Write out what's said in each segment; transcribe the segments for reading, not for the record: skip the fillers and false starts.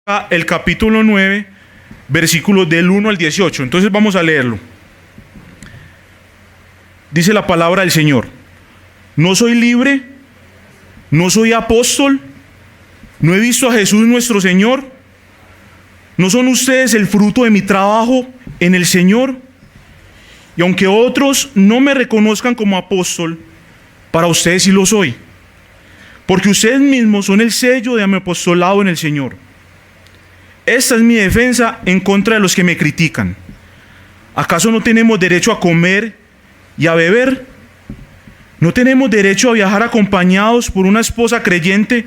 el capítulo 9, versículos del 1 al 18. Entonces vamos a leerlo. Dice la palabra del Señor: no soy libre, no soy apóstol, no he visto a Jesús nuestro Señor. ¿No son ustedes el fruto de mi trabajo en el Señor? Y aunque otros no me reconozcan como apóstol, para ustedes sí lo soy, porque ustedes mismos son el sello de mi apostolado en el Señor. Esta es mi defensa en contra de los que me critican. ¿Acaso no tenemos derecho a comer y a beber? ¿No tenemos derecho a viajar acompañados por una esposa creyente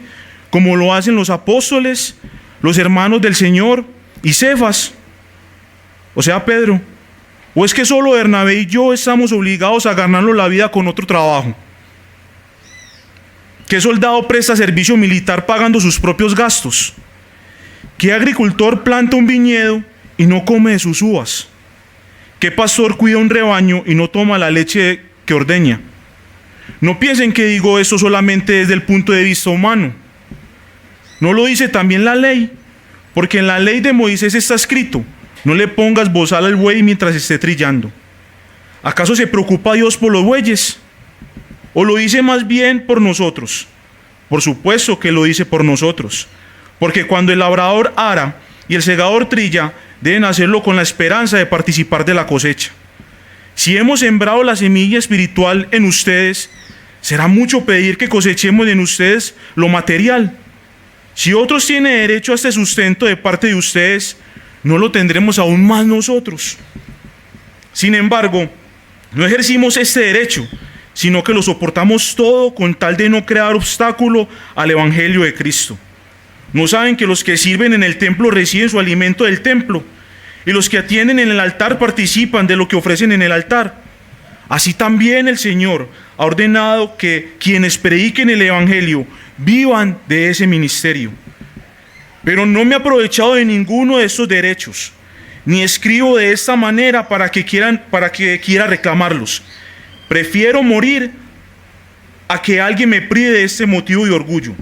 como lo hacen los apóstoles, los hermanos del Señor y Cefas, o sea Pedro? ¿O es que solo Bernabé y yo estamos obligados a ganarnos la vida con otro trabajo? ¿Qué soldado presta servicio militar pagando sus propios gastos? ¿Qué agricultor planta un viñedo y no come de sus uvas? ¿Qué pastor cuida un rebaño y no toma la leche que ordeña? No piensen que digo esto solamente desde el punto de vista humano. ¿No lo dice también la ley? Porque en la ley de Moisés está escrito: no le pongas bozal al buey mientras esté trillando. ¿Acaso se preocupa Dios por los bueyes? ¿O lo dice más bien por nosotros? Por supuesto que lo dice por nosotros. Porque cuando el labrador ara y el segador trilla, deben hacerlo con la esperanza de participar de la cosecha. Si hemos sembrado la semilla espiritual en ustedes, será mucho pedir que cosechemos en ustedes lo material. Si otros tienen derecho a este sustento de parte de ustedes, ¿no lo tendremos aún más nosotros? Sin embargo, no ejercimos este derecho, sino que lo soportamos todo con tal de no crear obstáculo al Evangelio de Cristo. ¿No saben que los que sirven en el templo reciben su alimento del templo, y los que atienden en el altar participan de lo que ofrecen en el altar? Así también el Señor ha ordenado que quienes prediquen el Evangelio vivan de ese ministerio. Pero no me he aprovechado de ninguno de estos derechos, ni escribo de esta manera para que quiera reclamarlos. Prefiero morir a que alguien me prive de este motivo de orgullo.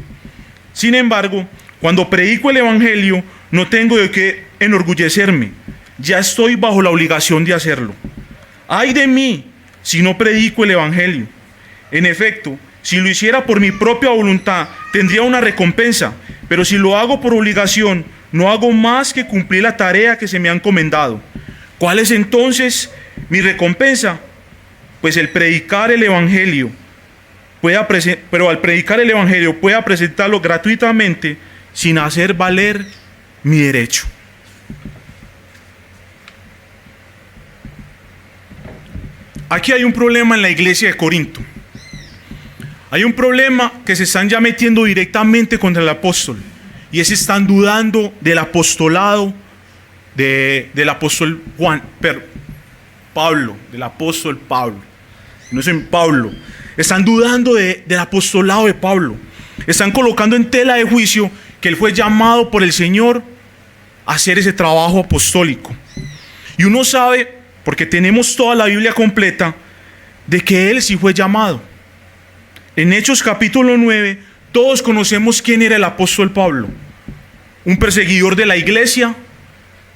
Sin embargo, cuando predico el Evangelio, no tengo de qué enorgullecerme. Ya estoy bajo la obligación de hacerlo. ¡Ay de mí si no predico el Evangelio! En efecto, si lo hiciera por mi propia voluntad, tendría una recompensa, pero si lo hago por obligación, no hago más que cumplir la tarea que se me ha encomendado. ¿Cuál es entonces mi recompensa? Pues el predicar el Evangelio, pero al predicar el Evangelio pueda presentarlo gratuitamente sin hacer valer mi derecho. Aquí hay un problema en la iglesia de Corinto. Hay un problema que se están ya metiendo directamente contra el apóstol, y es están dudando del apostolado del apóstol Pablo, del apóstol Pablo. No es en Pablo. Están dudando del apostolado de Pablo. Están colocando en tela de juicio que él fue llamado por el Señor a hacer ese trabajo apostólico. Y uno sabe, porque tenemos toda la Biblia completa, de que él sí fue llamado. En Hechos capítulo 9, todos conocemos quién era el apóstol Pablo. Un perseguidor de la iglesia,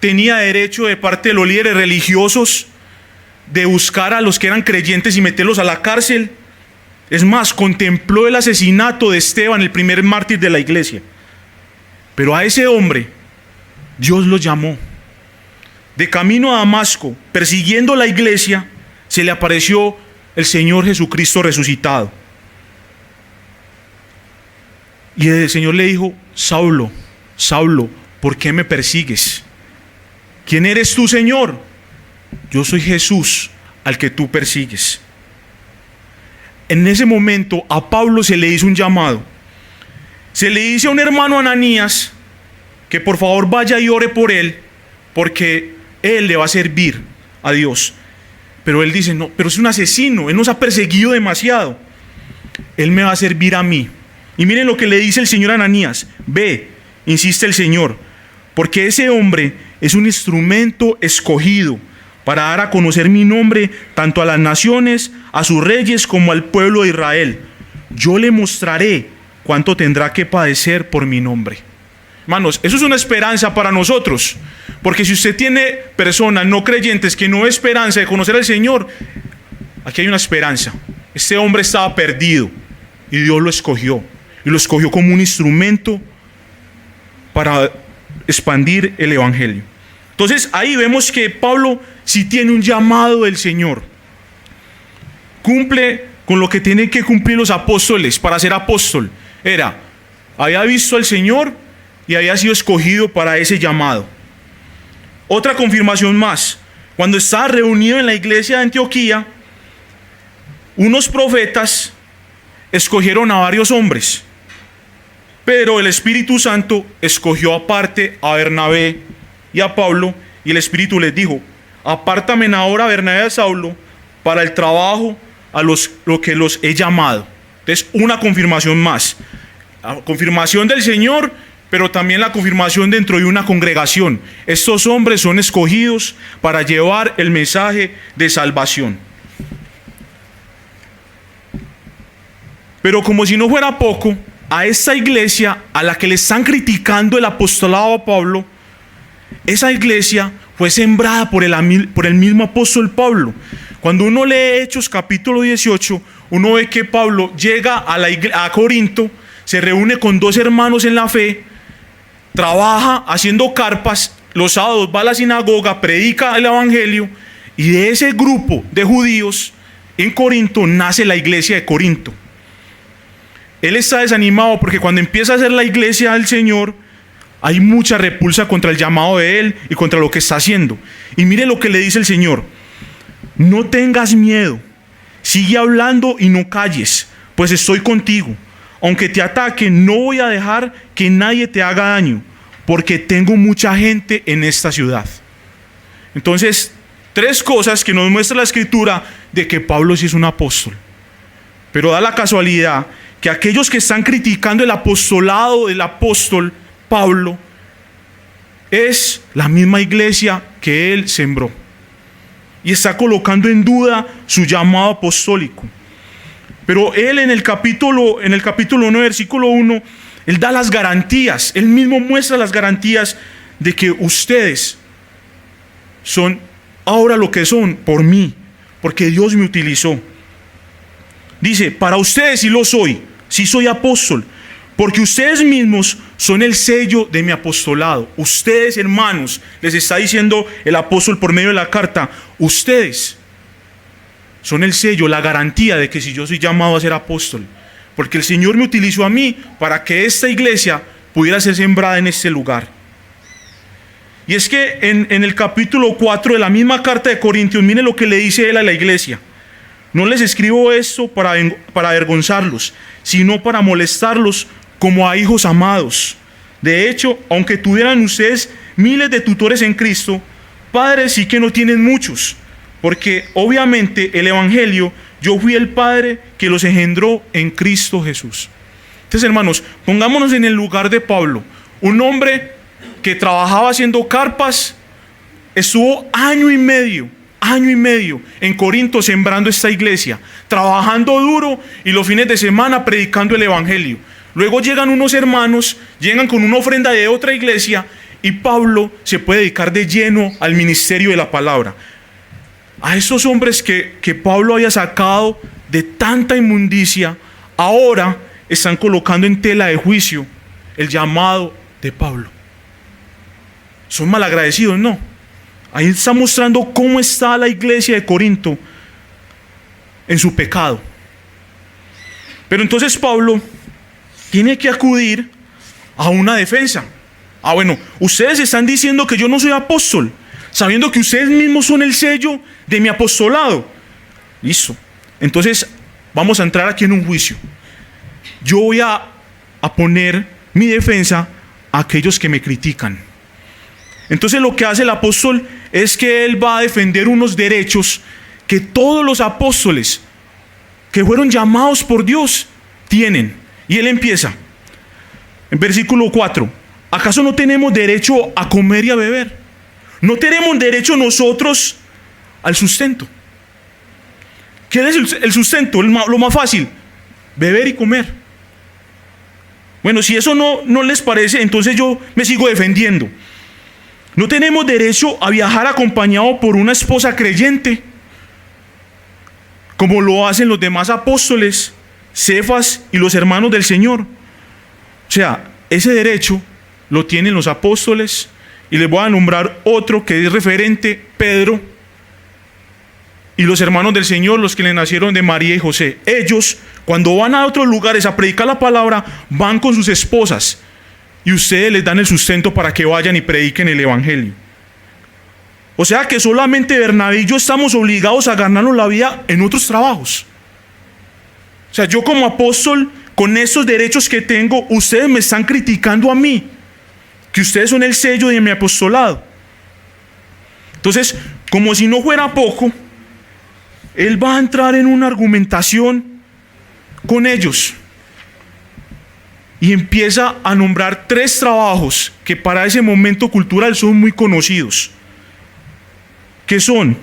tenía derecho de parte de los líderes religiosos de buscar a los que eran creyentes y meterlos a la cárcel. Es más, contempló el asesinato de Esteban, el primer mártir de la iglesia. Pero a ese hombre, Dios lo llamó. De camino a Damasco, persiguiendo la iglesia, se le apareció el Señor Jesucristo resucitado. Y el Señor le dijo: Saulo, Saulo, ¿por qué me persigues? ¿Quién eres tú, Señor? Yo soy Jesús, al que tú persigues. En ese momento a Pablo se le hizo un llamado. Se le dice a un hermano Ananías que por favor vaya y ore por él, porque él le va a servir a Dios. Pero él dice: no, pero es un asesino, él nos ha perseguido demasiado, él me va a servir a mí. Y miren lo que le dice el Señor a Ananías: ve, insiste el Señor, porque ese hombre es un instrumento escogido para dar a conocer mi nombre tanto a las naciones, a sus reyes, como al pueblo de Israel. Yo le mostraré cuánto tendrá que padecer por mi nombre. Hermanos, eso es una esperanza para nosotros. Porque si usted tiene personas no creyentes que no hay esperanza de conocer al Señor, aquí hay una esperanza. Este hombre estaba perdido y Dios lo escogió. Y lo escogió como un instrumento para expandir el evangelio. Entonces ahí vemos que Pablo sí tiene un llamado del Señor. Cumple con lo que tienen que cumplir los apóstoles para ser apóstol. Había visto al Señor y había sido escogido para ese llamado. Otra confirmación más. Cuando estaba reunido en la iglesia de Antioquía, unos profetas escogieron a varios hombres, pero el Espíritu Santo escogió aparte a Bernabé y a Pablo, y el Espíritu les dijo: apártame ahora a Bernabé y a Saulo para el trabajo a lo que los he llamado. Entonces, una confirmación más. La confirmación del Señor, pero también la confirmación dentro de una congregación. Estos hombres son escogidos para llevar el mensaje de salvación. Pero como si no fuera poco, a esta iglesia a la que le están criticando el apostolado a Pablo, esa iglesia fue sembrada por el mismo apóstol Pablo. Cuando uno lee Hechos capítulo 18, uno ve que Pablo llega a Corinto, se reúne con 2 hermanos en la fe, trabaja haciendo carpas, los sábados va a la sinagoga, predica el evangelio, y de ese grupo de judíos en Corinto nace la iglesia de Corinto. Él está desanimado porque cuando empieza a hacer la iglesia del Señor, hay mucha repulsa contra el llamado de él y contra lo que está haciendo. Y mire lo que le dice el Señor: no tengas miedo, sigue hablando y no calles, pues estoy contigo. Aunque te ataquen, no voy a dejar que nadie te haga daño, porque tengo mucha gente en esta ciudad. Entonces, 3 cosas que nos muestra la Escritura de que Pablo sí es un apóstol. Pero da la casualidad que aquellos que están criticando el apostolado del apóstol Pablo es la misma iglesia que él sembró, y está colocando en duda su llamado apostólico. Pero él en el capítulo 1, versículo 1, él da las garantías, él mismo muestra las garantías de que ustedes son ahora lo que son por mí, porque Dios me utilizó. Dice: para ustedes sí lo soy, sí soy apóstol, porque ustedes mismos son el sello de mi apostolado. Ustedes, hermanos, les está diciendo el apóstol por medio de la carta, ustedes son el sello, la garantía de que si yo soy llamado a ser apóstol, porque el Señor me utilizó a mí para que esta iglesia pudiera ser sembrada en este lugar. Y es que en el capítulo 4 de la misma carta de Corintios, miren lo que le dice él a la iglesia: no les escribo esto para avergonzarlos, sino para molestarlos como a hijos amados. De hecho, aunque tuvieran ustedes miles de tutores en Cristo, padres sí que no tienen muchos, porque obviamente el evangelio, yo fui el padre que los engendró en Cristo Jesús. Entonces, hermanos, pongámonos en el lugar de Pablo, un hombre que trabajaba haciendo carpas, estuvo año y medio en Corinto sembrando esta iglesia, trabajando duro, y los fines de semana predicando el evangelio. Luego llegan unos hermanos, llegan con una ofrenda de otra iglesia, y Pablo se puede dedicar de lleno al ministerio de la palabra. A esos hombres que Pablo había sacado de tanta inmundicia, ahora están colocando en tela de juicio el llamado de Pablo. Son malagradecidos, ¿no? Ahí está mostrando cómo está la iglesia de Corinto en su pecado. Pero entonces Pablo tiene que acudir a una defensa. Bueno, ustedes están diciendo que yo no soy apóstol, sabiendo que ustedes mismos son el sello de mi apostolado. Listo. Entonces vamos a entrar aquí en un juicio. Yo voy a poner mi defensa a aquellos que me critican. Entonces lo que hace el apóstol es que él va a defender unos derechos que todos los apóstoles que fueron llamados por Dios tienen. Y él empieza en versículo 4: ¿acaso no tenemos derecho a comer y a beber? ¿No tenemos derecho nosotros al sustento? ¿Qué es el sustento? Lo más fácil: beber y comer. Bueno, si eso no les parece, entonces yo me sigo defendiendo. No tenemos derecho a viajar acompañado por una esposa creyente, como lo hacen los demás apóstoles, Cefas y los hermanos del Señor. O sea, ese derecho lo tienen los apóstoles, y les voy a nombrar otro que es referente, Pedro, y los hermanos del Señor, los que le nacieron de María y José. Ellos, cuando van a otros lugares a predicar la palabra, van con sus esposas, y ustedes les dan el sustento para que vayan y prediquen el evangelio. O sea que solamente Bernabé y yo estamos obligados a ganarnos la vida en otros trabajos. O sea, yo como apóstol, con esos derechos que tengo, ustedes me están criticando a mí, que ustedes son el sello de mi apostolado. Entonces, como si no fuera poco, él va a entrar en una argumentación con ellos y empieza a nombrar 3 trabajos que para ese momento cultural son muy conocidos, que son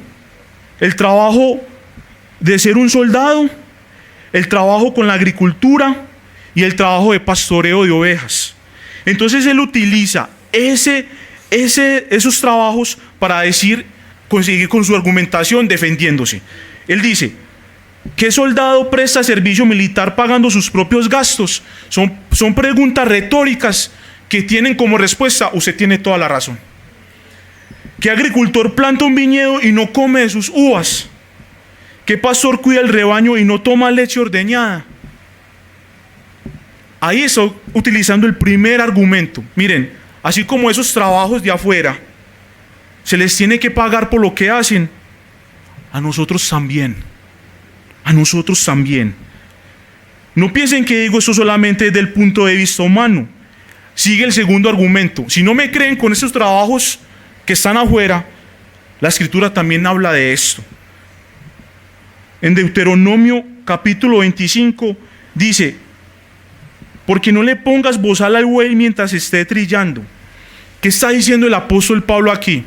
el trabajo de ser un soldado, el trabajo con la agricultura y el trabajo de pastoreo de ovejas. Entonces él utiliza esos trabajos para conseguir con su argumentación defendiéndose. Él dice: ¿qué soldado presta servicio militar pagando sus propios gastos? Son preguntas retóricas que tienen como respuesta: usted tiene toda la razón. ¿Qué agricultor planta un viñedo y no come de sus uvas? ¿Qué pastor cuida el rebaño y no toma leche ordeñada? Ahí está utilizando el primer argumento. Miren, así como esos trabajos de afuera se les tiene que pagar por lo que hacen, a nosotros también. A nosotros también. No piensen que digo esto solamente desde el punto de vista humano. Sigue el segundo argumento. Si no me creen con esos trabajos que están afuera, la Escritura también habla de esto. En Deuteronomio capítulo 25 dice: porque no le pongas bozal al buey mientras esté trillando. ¿Qué está diciendo el apóstol Pablo aquí?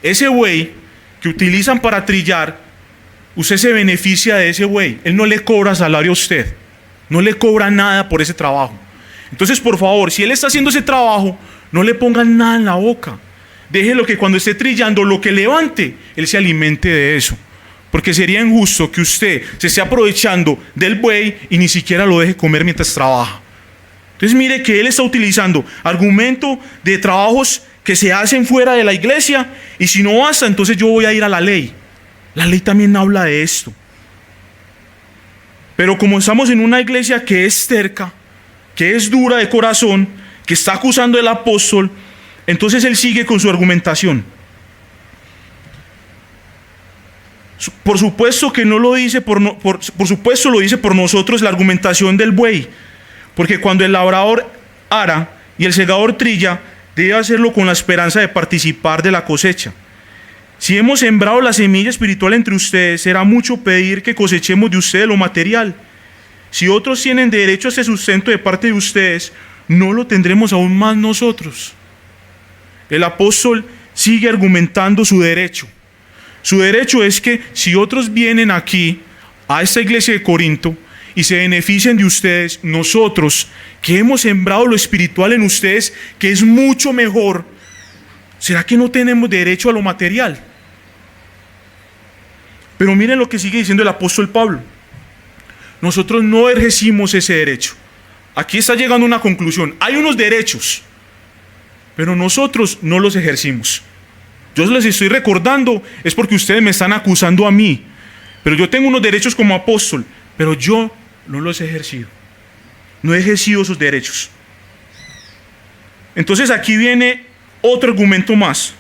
Ese buey que utilizan para trillar, usted se beneficia de ese buey. Él no le cobra salario a usted, no le cobra nada por ese trabajo. Entonces, por favor, si él está haciendo ese trabajo, no le pongan nada en la boca. Déjelo que cuando esté trillando, lo que levante, él se alimente de eso. Porque sería injusto que usted se esté aprovechando del buey y ni siquiera lo deje comer mientras trabaja. Entonces mire que él está utilizando argumento de trabajos que se hacen fuera de la iglesia, y si no basta, entonces yo voy a ir a la ley. La ley también habla de esto. Pero como estamos en una iglesia que es terca, que es dura de corazón, que está acusando al apóstol, entonces él sigue con su argumentación. Por supuesto que no lo dice por supuesto lo dice por nosotros la argumentación del buey, porque cuando el labrador ara y el segador trilla, debe hacerlo con la esperanza de participar de la cosecha. Si hemos sembrado la semilla espiritual entre ustedes, será mucho pedir que cosechemos de ustedes lo material. Si otros tienen derecho a este sustento de parte de ustedes, ¿no lo tendremos aún más nosotros? El apóstol sigue argumentando su derecho. Su derecho es que si otros vienen aquí, a esta iglesia de Corinto, y se benefician de ustedes, nosotros que hemos sembrado lo espiritual en ustedes, que es mucho mejor, ¿será que no tenemos derecho a lo material? Pero miren lo que sigue diciendo el apóstol Pablo. Nosotros no ejercimos ese derecho. Aquí está llegando a una conclusión. Hay unos derechos, pero nosotros no los ejercimos. Yo les estoy recordando, es porque ustedes me están acusando a mí. Pero yo tengo unos derechos como apóstol, pero yo no los he ejercido. No he ejercido esos derechos. Entonces aquí viene otro argumento más.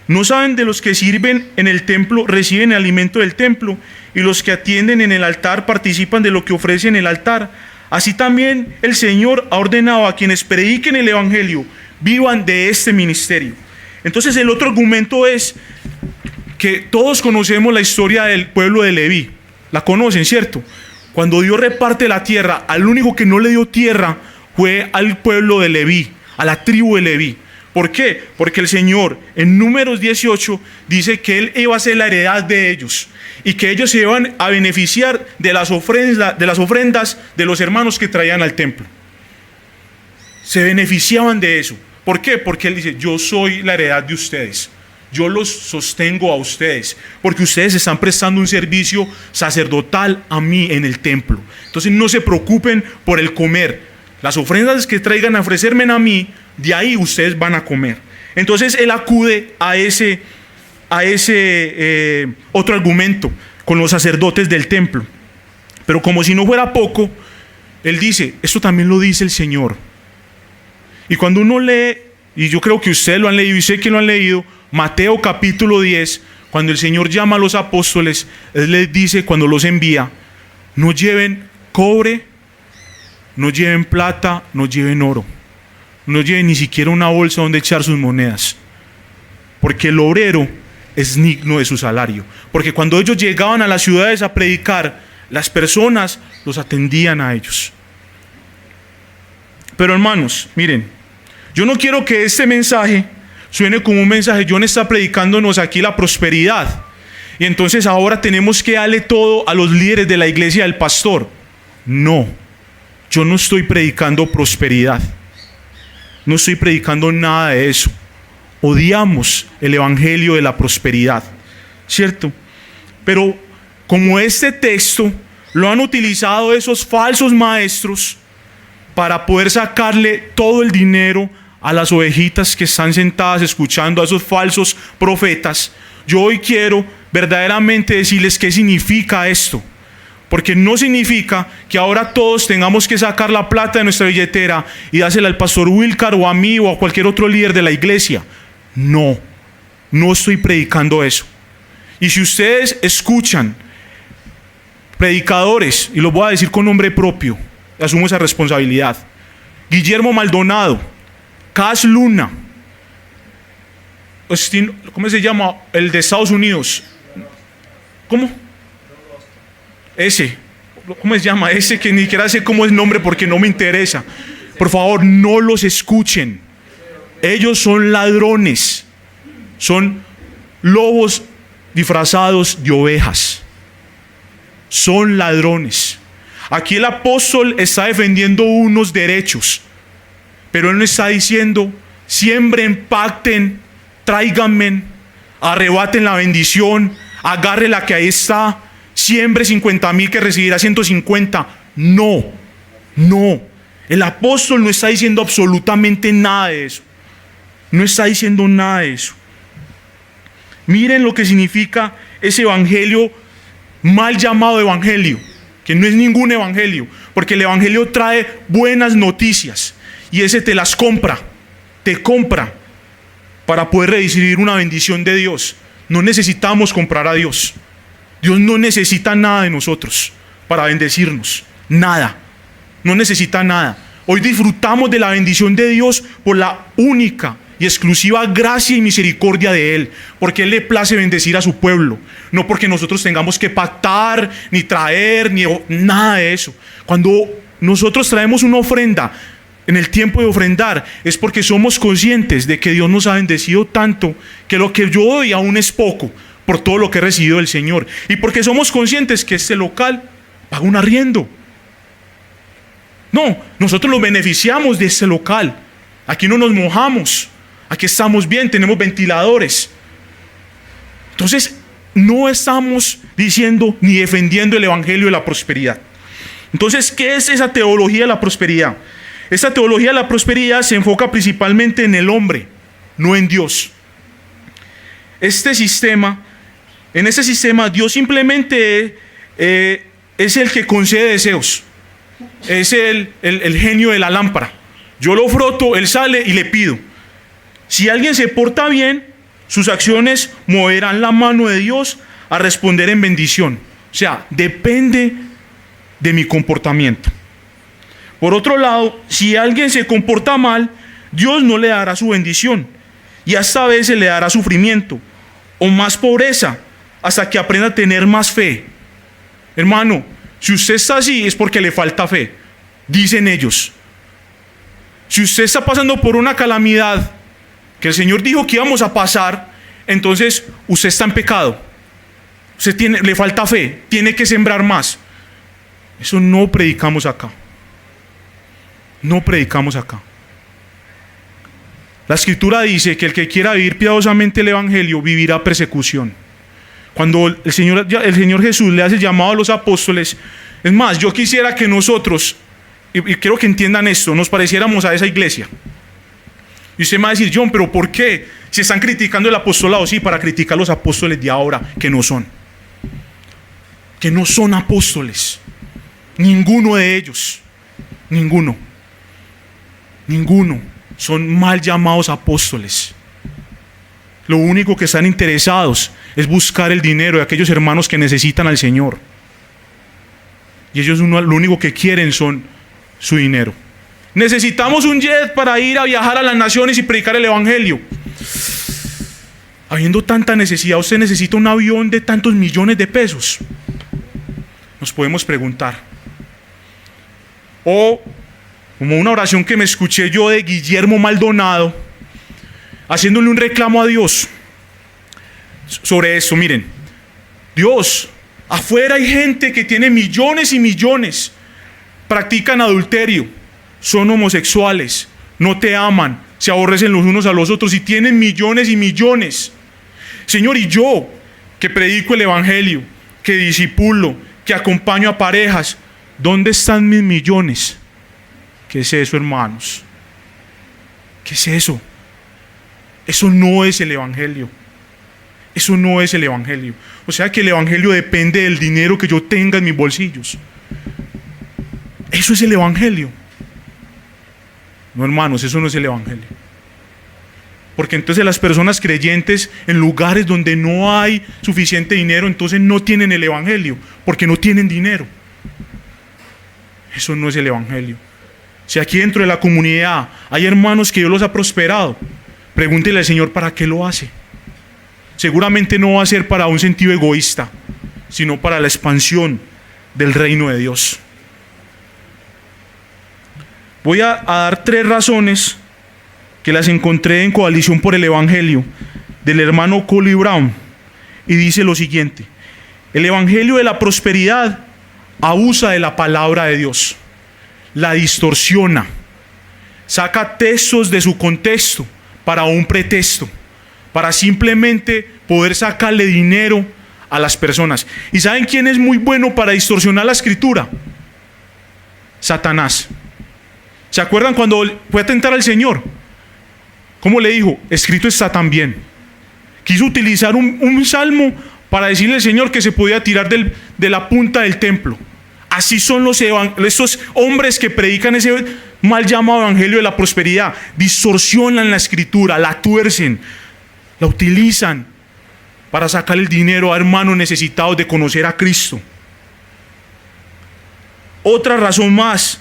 ¿No saben de los que sirven en el templo reciben el alimento del templo, y los que atienden en el altar participan de lo que ofrece en el altar? Así también el Señor ha ordenado a quienes prediquen el evangelio vivan de este ministerio. Entonces el otro argumento es que todos conocemos la historia del pueblo de Leví. La conocen, ¿cierto? Cuando Dios reparte la tierra, al único que no le dio tierra fue al pueblo de Leví, a la tribu de Leví. ¿Por qué? Porque el Señor en Números 18 dice que Él iba a ser la heredad de ellos. y que ellos se iban a beneficiar de las ofrendas de los hermanos que traían al templo. Se beneficiaban de eso. ¿Por qué? Porque Él dice, yo soy la heredad de ustedes. Yo los sostengo a ustedes, porque ustedes están prestando un servicio sacerdotal a mí en el templo. Entonces no se preocupen por el comer. Las ofrendas que traigan a ofrecerme a mí, de ahí ustedes van a comer. Entonces Él acude a ese otro argumento con los sacerdotes del templo. Pero como si no fuera poco, Él dice, esto también lo dice el Señor. Y cuando uno lee, y yo creo que ustedes lo han leído y sé que lo han leído, Mateo capítulo 10, cuando el Señor llama a los apóstoles, Él les dice cuando los envía, no lleven cobre, no lleven plata, no lleven oro, no lleven ni siquiera una bolsa donde echar sus monedas, porque el obrero es digno de su salario. Porque cuando ellos llegaban a las ciudades a predicar, las personas los atendían a ellos. Pero hermanos, miren, yo no quiero que este mensaje suene como un mensaje, John está predicándonos aquí la prosperidad, y entonces ahora tenemos que darle todo a los líderes de la iglesia del pastor. No, yo no estoy predicando prosperidad, no estoy predicando nada de eso. Odiamos el evangelio de la prosperidad, ¿cierto? Pero como este texto lo han utilizado esos falsos maestros para poder sacarle todo el dinero a las ovejitas que están sentadas escuchando a esos falsos profetas, yo hoy quiero verdaderamente decirles qué significa esto. Porque no significa que ahora todos tengamos que sacar la plata de nuestra billetera y dársela al pastor Wilcar o a mí o a cualquier otro líder de la iglesia. No, no estoy predicando eso. Y si ustedes escuchan predicadores, y lo voy a decir con nombre propio, asumo esa responsabilidad, Guillermo Maldonado, Cas Luna, ¿cómo se llama? El de Estados Unidos. ¿Cómo? Ese. ¿Cómo se llama? Ese que ni siquiera sé cómo es el nombre porque no me interesa. Por favor, no los escuchen. Ellos son ladrones. Son lobos disfrazados de ovejas. Son ladrones. Aquí el apóstol está defendiendo unos derechos, pero él no está diciendo siembren, pacten, tráiganme, arrebaten la bendición, agarre la que ahí está, siembre 50,000 que recibirá 150. No, no. El apóstol no está diciendo absolutamente nada de eso. No está diciendo nada de eso. Miren lo que significa ese evangelio mal llamado evangelio, que no es ningún evangelio, porque el evangelio trae buenas noticias y ese te las compra, te compra para poder recibir una bendición de Dios. No necesitamos comprar a Dios. Dios no necesita nada de nosotros para bendecirnos, nada, no necesita nada. Hoy disfrutamos de la bendición de Dios por la única y exclusiva gracia y misericordia de Él, porque Él le place bendecir a su pueblo, no porque nosotros tengamos que pactar, ni traer, ni nada de eso. Cuando nosotros traemos una ofrenda, en el tiempo de ofrendar, es porque somos conscientes de que Dios nos ha bendecido tanto, que lo que yo doy aún es poco, por todo lo que he recibido del Señor, y porque somos conscientes que este local paga un arriendo. No, nosotros nos beneficiamos de este local. Aquí no nos mojamos, aquí estamos bien, tenemos ventiladores. Entonces, no estamos diciendo ni defendiendo el evangelio de la prosperidad. Entonces, ¿qué es esa teología de la prosperidad? Esta teología de la prosperidad se enfoca principalmente en el hombre, no en Dios. En este sistema, Dios simplemente es el que concede deseos. Es el genio de la lámpara. Yo lo froto, él sale y le pido. Si alguien se porta bien, sus acciones moverán la mano de Dios a responder en bendición. O sea, depende de mi comportamiento. Por otro lado, si alguien se comporta mal, Dios no le dará su bendición y hasta a veces le dará sufrimiento o más pobreza hasta que aprenda a tener más fe. Hermano, si usted está así es porque le falta fe, dicen ellos. Si usted está pasando por una calamidad que el Señor dijo que íbamos a pasar, entonces usted está en pecado. le falta fe, tiene que sembrar más. Eso no predicamos acá. No predicamos acá. La Escritura dice que el que quiera vivir piadosamente el Evangelio vivirá persecución. Cuando el Señor Jesús le hace el llamado a los apóstoles, es más, yo quisiera que nosotros, y quiero que entiendan esto, nos pareciéramos a esa iglesia. Y usted me va a decir, John, ¿pero por qué? Si están criticando el apostolado, sí, para criticar a los apóstoles de ahora, que no son. Que no son apóstoles. Ninguno de ellos. Ninguno. Son mal llamados apóstoles. Lo único que están interesados es buscar el dinero de aquellos hermanos que necesitan al Señor. Y ellos lo único que quieren son su dinero. Necesitamos un jet para ir a viajar a las naciones y predicar el Evangelio. Habiendo tanta necesidad, ¿usted necesita un avión de tantos millones de pesos? Nos podemos preguntar. O como una oración que me escuché yo de Guillermo Maldonado, haciéndole un reclamo a Dios sobre esto. Miren, Dios, afuera hay gente que tiene millones y millones, practican adulterio, son homosexuales, no te aman, se aborrecen los unos a los otros y tienen millones y millones. Señor, y yo que predico el Evangelio, que discipulo, que acompaño a parejas, ¿dónde están mis millones? ¿Qué es eso, hermanos? ¿Qué es eso? Eso no es el Evangelio. Eso no es el Evangelio. O sea que el Evangelio depende del dinero que yo tenga en mis bolsillos. Eso es el Evangelio. No, hermanos, eso no es el Evangelio. Porque entonces las personas creyentes en lugares donde no hay suficiente dinero, entonces no tienen el Evangelio, porque no tienen dinero. Eso no es el Evangelio. Si aquí dentro de la comunidad hay hermanos que Dios los ha prosperado, pregúntele al Señor para qué lo hace. Seguramente no va a ser para un sentido egoísta, sino para la expansión del reino de Dios. Voy a dar 3 razones que las encontré en Coalición por el Evangelio del hermano Collie Brown, y dice lo siguiente: el Evangelio de la prosperidad abusa de la palabra de Dios, la distorsiona, saca textos de su contexto para un pretexto, para simplemente poder sacarle dinero a las personas. ¿Y saben quién es muy bueno para distorsionar la escritura? Satanás. ¿Se acuerdan cuando fue a tentar al Señor? ¿Cómo le dijo? Escrito está también. Quiso utilizar un salmo para decirle al Señor que se podía tirar de la punta del templo. Así son estos hombres que predican ese mal llamado evangelio de la prosperidad. Distorsionan la escritura, la tuercen, la utilizan para sacar el dinero a hermanos necesitados de conocer a Cristo. Otra razón más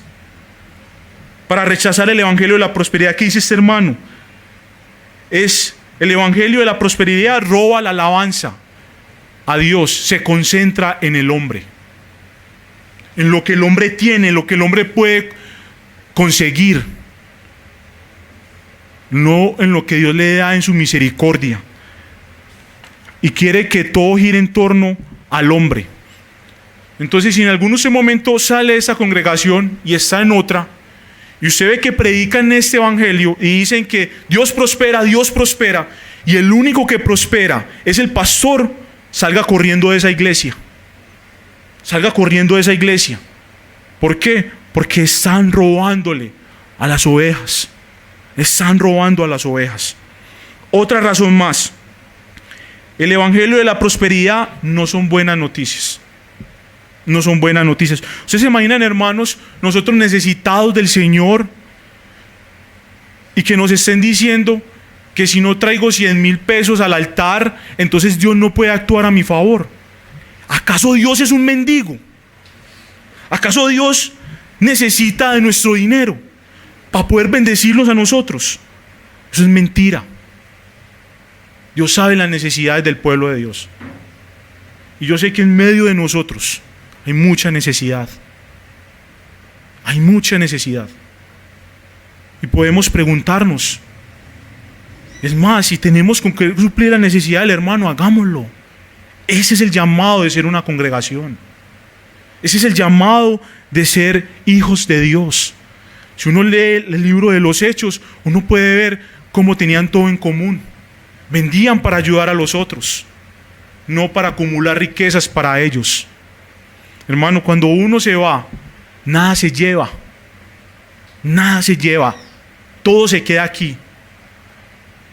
para rechazar el evangelio de la prosperidad que dice este hermano es: el evangelio de la prosperidad roba la alabanza a Dios, se concentra en el hombre, en lo que el hombre tiene, en lo que el hombre puede conseguir, no en lo que Dios le da en su misericordia, y quiere que todo gire en torno al hombre. Entonces, si en algún momento sale de esa congregación y está en otra, y usted ve que predican este evangelio y dicen que Dios prospera, y el único que prospera es el pastor, salga corriendo de esa iglesia. Salga corriendo de esa iglesia. ¿Por qué? Porque están robándole a las ovejas. Están robando a las ovejas. Otra razón más: el evangelio de la prosperidad no son buenas noticias. No son buenas noticias. ¿Ustedes se imaginan, hermanos, nosotros necesitados del Señor y que nos estén diciendo que si no traigo 100,000 pesos al altar, entonces Dios no puede actuar a mi favor? ¿Acaso Dios es un mendigo? ¿Acaso Dios necesita de nuestro dinero para poder bendecirnos a nosotros? Eso es mentira. Dios sabe las necesidades del pueblo de Dios. Y yo sé que en medio de nosotros hay mucha necesidad. Hay mucha necesidad. Y podemos preguntarnos, es más, si tenemos con qué suplir la necesidad del hermano, hagámoslo. Ese es el llamado de ser una congregación. Ese es el llamado de ser hijos de Dios. Si uno lee el libro de los Hechos, uno puede ver cómo tenían todo en común. Vendían para ayudar a los otros, no para acumular riquezas para ellos. Hermano, cuando uno se va, nada se lleva. Nada se lleva. Todo se queda aquí.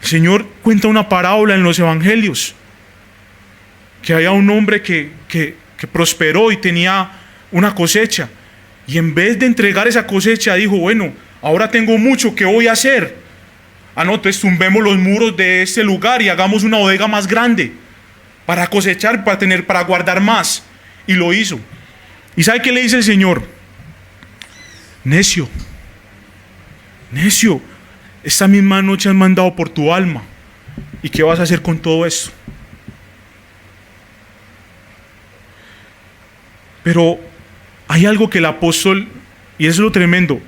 El Señor cuenta una parábola en los evangelios, que había un hombre que prosperó y tenía una cosecha. Y en vez de entregar esa cosecha, dijo, bueno, ahora tengo mucho, ¿qué voy a hacer? No, entonces tumbemos los muros de este lugar y hagamos una bodega más grande para cosechar, para guardar más. Y lo hizo. ¿Y sabe qué le dice el Señor? Necio, esta misma noche has mandado por tu alma. ¿Y qué vas a hacer con todo esto? Pero hay algo que el apóstol, y eso es lo tremendo,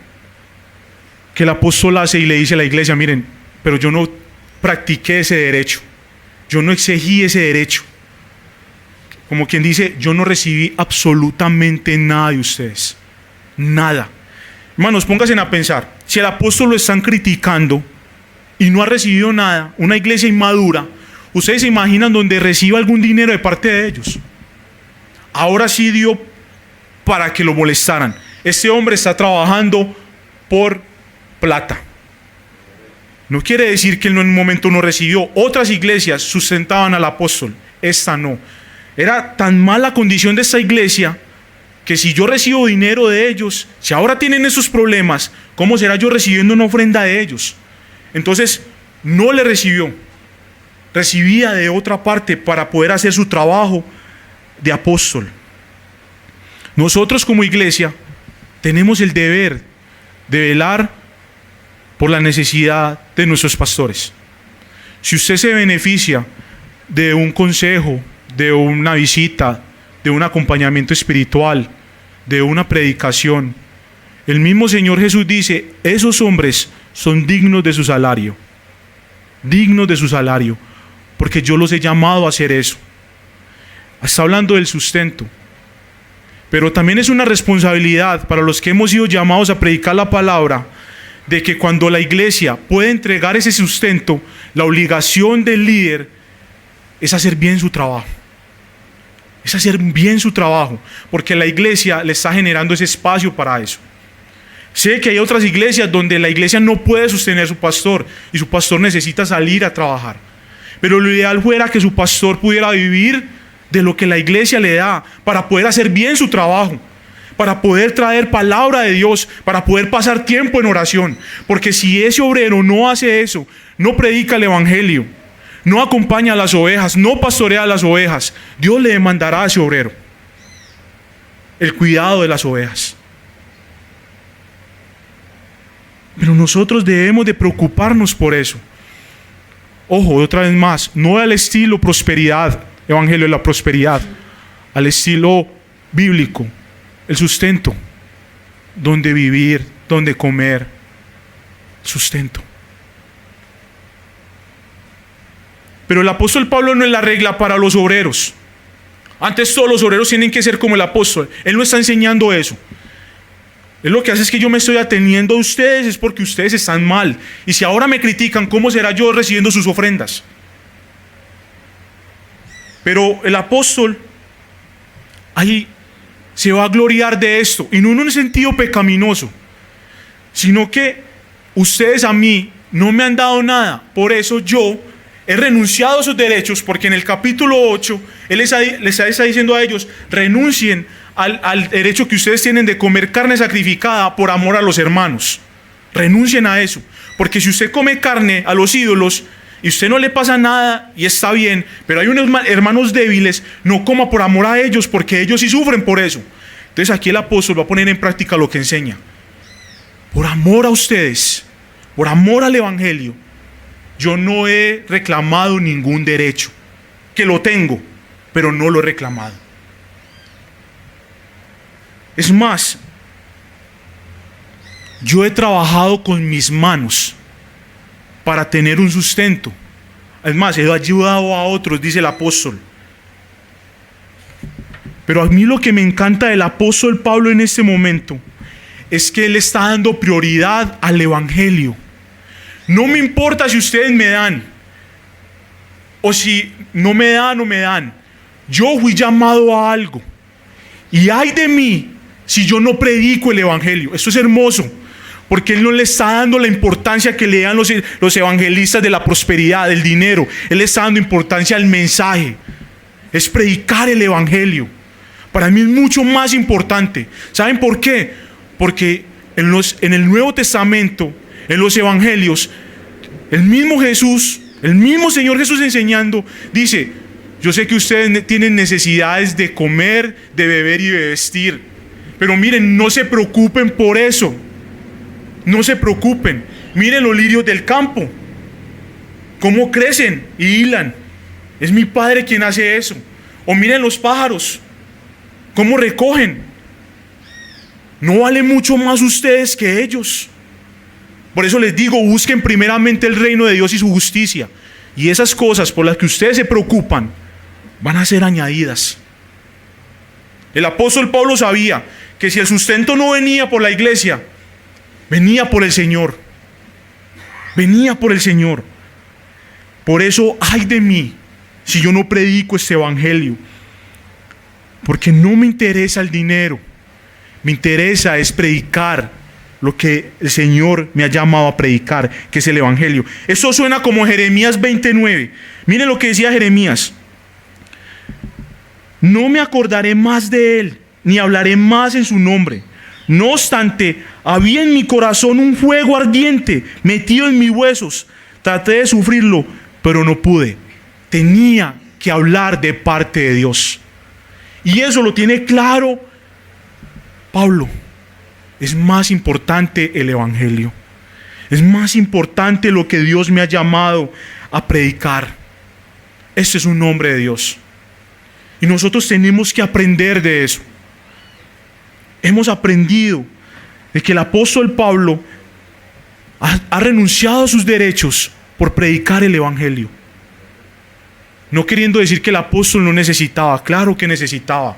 que el apóstol hace y le dice a la iglesia, miren, pero yo no practiqué ese derecho, yo no exigí ese derecho. Como quien dice, yo no recibí absolutamente nada de ustedes, nada. Hermanos, pónganse a pensar, si el apóstol lo están criticando y no ha recibido nada, una iglesia inmadura, ¿ustedes se imaginan donde reciba algún dinero de parte de ellos? Ahora sí dio para que lo molestaran. Este hombre está trabajando por plata. No quiere decir que él en un momento no recibió. Otras iglesias sustentaban al apóstol, esta no. Era tan mala condición de esta iglesia que si yo recibo dinero de ellos, si ahora tienen esos problemas, ¿cómo será yo recibiendo una ofrenda de ellos? Entonces no le recibió, recibía de otra parte para poder hacer su trabajo de apóstol. Nosotros como iglesia tenemos el deber de velar por la necesidad de nuestros pastores. Si usted se beneficia de un consejo, de una visita, de un acompañamiento espiritual, de una predicación, el mismo Señor Jesús dice, esos hombres son dignos de su salario, porque yo los he llamado a hacer eso. Está hablando del sustento, pero también es una responsabilidad para los que hemos sido llamados a predicar la palabra, de que cuando la iglesia puede entregar ese sustento, la obligación del líder es hacer bien su trabajo. Es hacer bien su trabajo, porque la iglesia le está generando ese espacio para eso. Sé que hay otras iglesias donde la iglesia no puede sostener a su pastor y su pastor necesita salir a trabajar. Pero lo ideal fuera que su pastor pudiera vivir de lo que la iglesia le da para poder hacer bien su trabajo, para poder traer palabra de Dios, para poder pasar tiempo en oración. Porque si ese obrero no hace eso, no predica el evangelio, no acompaña a las ovejas, no pastorea a las ovejas, Dios le demandará a ese obrero el cuidado de las ovejas. Pero nosotros debemos de preocuparnos por eso. Ojo, otra vez más, no al estilo prosperidad, evangelio de la prosperidad, al estilo bíblico, el sustento, donde vivir, donde comer, sustento. Pero el apóstol Pablo no es la regla para los obreros. Antes todos los obreros tienen que ser como el apóstol. Él no está enseñando eso. Él lo que hace es que yo me estoy ateniendo a ustedes, es porque ustedes están mal. Y si ahora me critican, ¿cómo será yo recibiendo sus ofrendas? Pero el apóstol ahí se va a gloriar de esto, y no en un sentido pecaminoso, sino que ustedes a mí no me han dado nada, por eso yo he renunciado a sus derechos, porque en el capítulo 8 él les está diciendo a ellos, renuncien al derecho que ustedes tienen de comer carne sacrificada por amor a los hermanos. Renuncien a eso, porque si usted come carne a los ídolos y usted no le pasa nada y está bien, pero hay unos hermanos débiles, no coma por amor a ellos, porque ellos sí sufren por eso. Entonces aquí el apóstol va a poner en práctica lo que enseña. Por amor a ustedes, por amor al evangelio, yo no he reclamado ningún derecho, que lo tengo, pero no lo he reclamado. Es más, yo he trabajado con mis manos para tener un sustento. Es más, he ayudado a otros, dice el apóstol. Pero a mí lo que me encanta del apóstol Pablo en este momento es que él está dando prioridad al evangelio. No me importa si ustedes me dan o si no me dan o me dan. Yo fui llamado a algo. Y ay de mí si yo no predico el evangelio. Esto es hermoso, porque él no le está dando la importancia que le dan los evangelistas de la prosperidad, del dinero. Él le está dando importancia al mensaje. Es predicar el evangelio. Para mí es mucho más importante. ¿Saben por qué? Porque en el Nuevo Testamento, en los evangelios, el mismo Jesús, el mismo Señor Jesús enseñando, dice: yo sé que ustedes tienen necesidades de comer, de beber y de vestir, pero miren, no se preocupen por eso. No se preocupen. Miren los lirios del campo, cómo crecen y hilan. Es mi Padre quien hace eso. O miren los pájaros, cómo recogen. ¿No vale mucho más ustedes que ellos? Por eso les digo, busquen primeramente el reino de Dios y su justicia, y esas cosas por las que ustedes se preocupan van a ser añadidas. El apóstol Pablo sabía que si el sustento no venía por la iglesia, venía por el Señor. Venía por el Señor. Por eso, ay de mí si yo no predico este evangelio, porque no me interesa el dinero. Me interesa es predicar lo que el Señor me ha llamado a predicar, que es el evangelio. Eso suena como Jeremías 29. Miren lo que decía Jeremías: no me acordaré más de él, ni hablaré más en su nombre. No obstante, había en mi corazón un fuego ardiente metido en mis huesos. Traté de sufrirlo, pero no pude. Tenía que hablar de parte de Dios. Y eso lo tiene claro Pablo. Es más importante el evangelio. Es más importante lo que Dios me ha llamado a predicar. Este es un nombre de Dios. Y nosotros tenemos que aprender de eso. Hemos aprendido de que el apóstol Pablo ha renunciado a sus derechos por predicar el evangelio. No queriendo decir que el apóstol no necesitaba. Claro que necesitaba.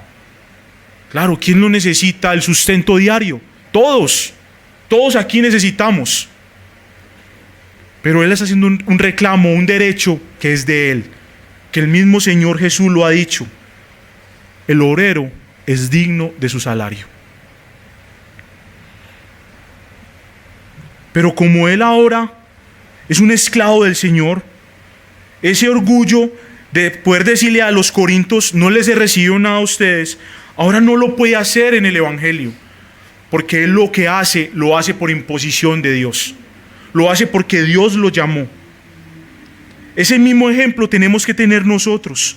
Claro, ¿quién no necesita el sustento diario? Todos aquí necesitamos. Pero él está haciendo un reclamo, un derecho que es de él, que el mismo Señor Jesús lo ha dicho: el obrero es digno de su salario. Pero como él ahora es un esclavo del Señor, ese orgullo de poder decirle a los corintios: no les he recibido nada a ustedes, ahora no lo puede hacer en el evangelio, porque él lo que hace, lo hace por imposición de Dios. Lo hace porque Dios lo llamó. Ese mismo ejemplo tenemos que tener nosotros.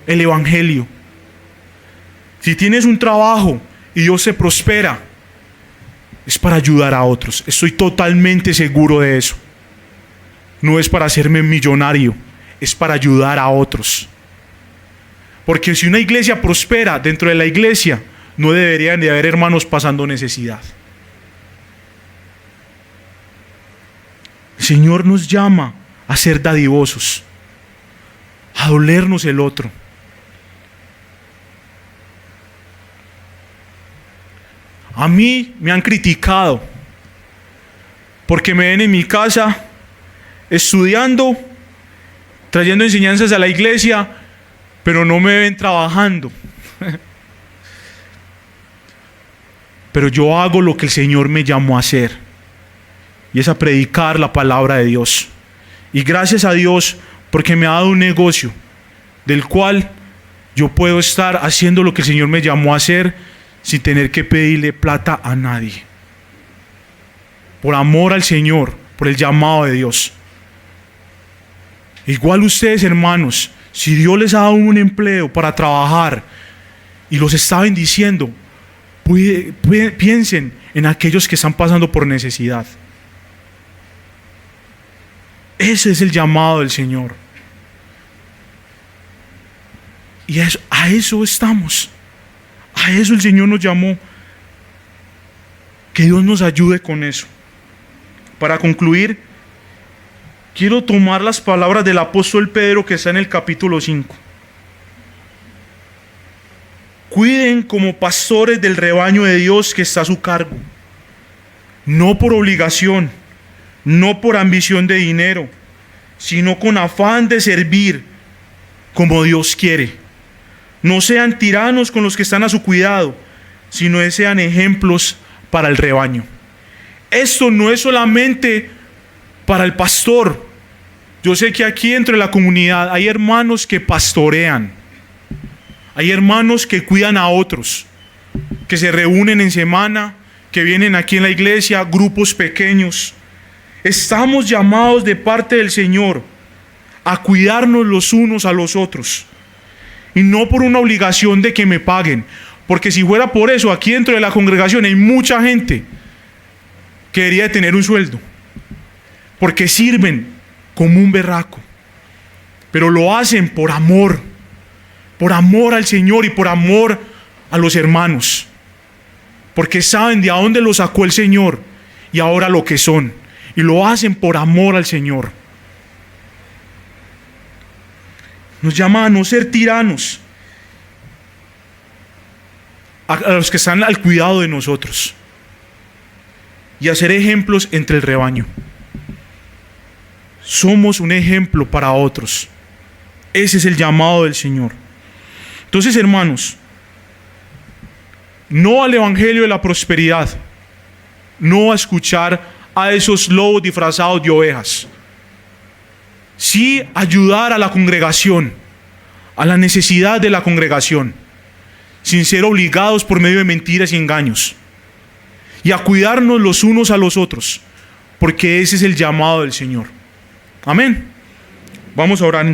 El evangelio. Si tienes un trabajo y Dios se prospera, es para ayudar a otros. Estoy totalmente seguro de eso. No es para hacerme millonario, es para ayudar a otros. Porque si una iglesia prospera, dentro de la iglesia no deberían de haber hermanos pasando necesidad. El Señor nos llama a ser dadivosos, a dolernos el otro. A mí me han criticado porque me ven en mi casa estudiando, trayendo enseñanzas a la iglesia, pero no me ven trabajando. Pero yo hago lo que el Señor me llamó a hacer, y es a predicar la palabra de Dios. Y gracias a Dios, porque me ha dado un negocio del cual yo puedo estar haciendo lo que el Señor me llamó a hacer sin tener que pedirle plata a nadie. Por amor al Señor, por el llamado de Dios. Igual ustedes, hermanos, si Dios les ha dado un empleo para trabajar y los está bendiciendo, piensen en aquellos que están pasando por necesidad. Ese es el llamado del Señor. Y a eso estamos. A eso el Señor nos llamó. Que Dios nos ayude con eso. Para concluir, quiero tomar las palabras del apóstol Pedro que está en el capítulo 5. Cuiden como pastores del rebaño de Dios que está a su cargo. No por obligación, no por ambición de dinero, sino con afán de servir como Dios quiere. No sean tiranos con los que están a su cuidado, sino que sean ejemplos para el rebaño. Esto no es solamente para el pastor. Yo sé que aquí dentro de la comunidad hay hermanos que pastorean. Hay hermanos que cuidan a otros, que se reúnen en semana, que vienen aquí en la iglesia, grupos pequeños. Estamos llamados de parte del Señor a cuidarnos los unos a los otros. Y no por una obligación de que me paguen. Porque si fuera por eso, aquí dentro de la congregación hay mucha gente que debería tener un sueldo. Porque sirven como un berraco. Pero lo hacen por amor. Por amor al Señor y por amor a los hermanos. Porque saben de a dónde los sacó el Señor y ahora lo que son. Y lo hacen por amor al Señor. Nos llama a no ser tiranos a los que están al cuidado de nosotros y a ser ejemplos entre el rebaño. Somos un ejemplo para otros. Ese es el llamado del Señor. Entonces, hermanos, no al evangelio de la prosperidad, no a escuchar a esos lobos disfrazados de ovejas. Sí ayudar a la congregación, a la necesidad de la congregación, sin ser obligados por medio de mentiras y engaños. Y a cuidarnos los unos a los otros, porque ese es el llamado del Señor. Amén. Vamos a orar.